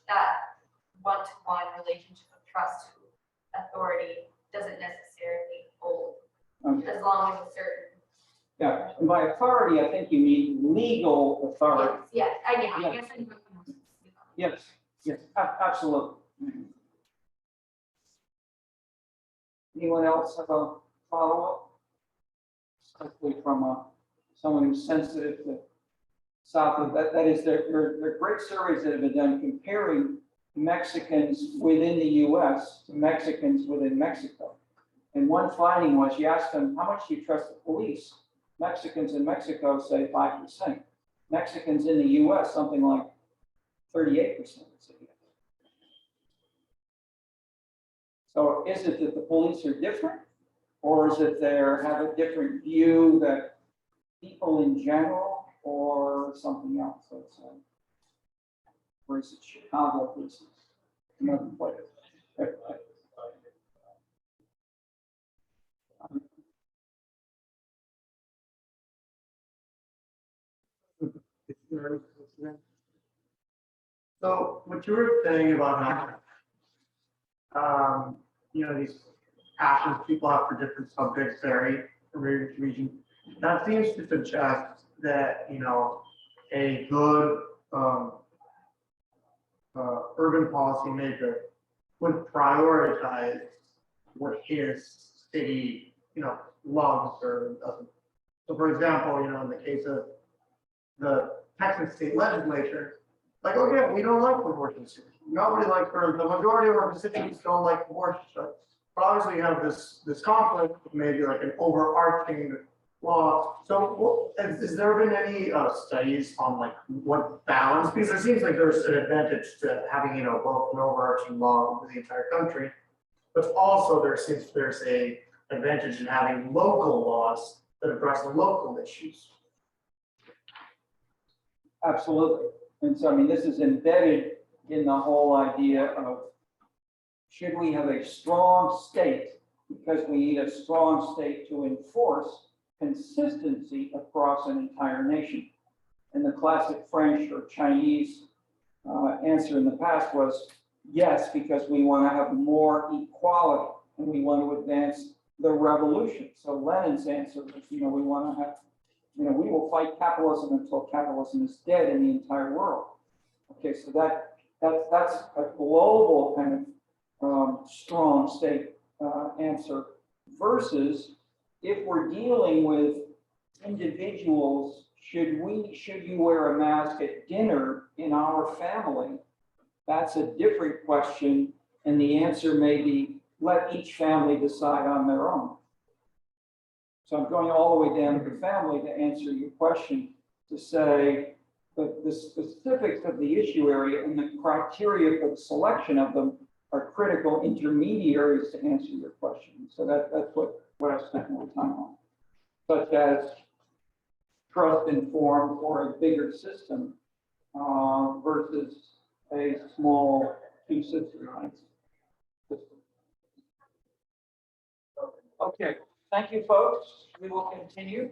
that one-to-one relationship of trust to authority doesn't necessarily hold, Okay. as long as a certain. Yeah, and by authority, I think you mean legal authority. Yes, I Yes. guess I think. Yes, absolutely. Anyone else have a follow-up? Especially from someone who's sensitive to south of that. That is, there are great surveys that have been done comparing Mexicans within the US to Mexicans within Mexico. And one finding was, you ask them, how much do you trust the police? Mexicans in Mexico say 5%. Mexicans in the US, something like 38%. So is it that the police are different? Or is it they have a different view that people in general or something else. So it's, or is it Chicago versus another place? So what you were saying about how, these passions people have for different subjects vary from region to region, that seems to suggest that, a good, urban policymaker would prioritize what his city, loves or doesn't. So for example, in the case of the Texas state legislature, like, okay, we don't like abortion. Nobody likes, or the majority of our constituents don't like abortion. But obviously you have this conflict, maybe like an overarching law. So has there been any studies on like what balance? Because it seems like there's an advantage to having, both an overarching law over the entire country, but also there's a advantage in having local laws that address the local issues. Absolutely. And so, I mean, this is embedded in the whole idea of, should we have a strong state? Because we need a strong state to enforce consistency across an entire nation. And the classic French or Chinese answer in the past was yes, because we want to have more equality and we want to advance the revolution. So Lenin's answer was, we want to have, we will fight capitalism until capitalism is dead in the entire world. Okay, so that's a global kind of strong state answer versus if we're dealing with individuals, should you wear a mask at dinner in our family? That's a different question, and the answer may be let each family decide on their own. So I'm going all the way down to the family to answer your question, to say that the specifics of the issue area and the criteria for the selection of them are critical intermediaries to answer your question. So that's what I spent more time on, such as trust informed or a bigger system versus a small two-system system. Okay. Thank you, folks. We will continue.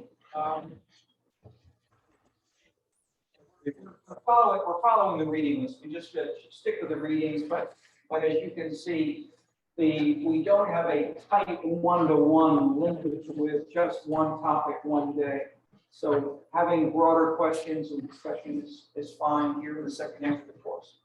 We're following the reading list. We just stick with the readings, but as you can see, we don't have a tight one-to-one linkage with just one topic one day. So having broader questions and discussion is fine here in the second half of the course.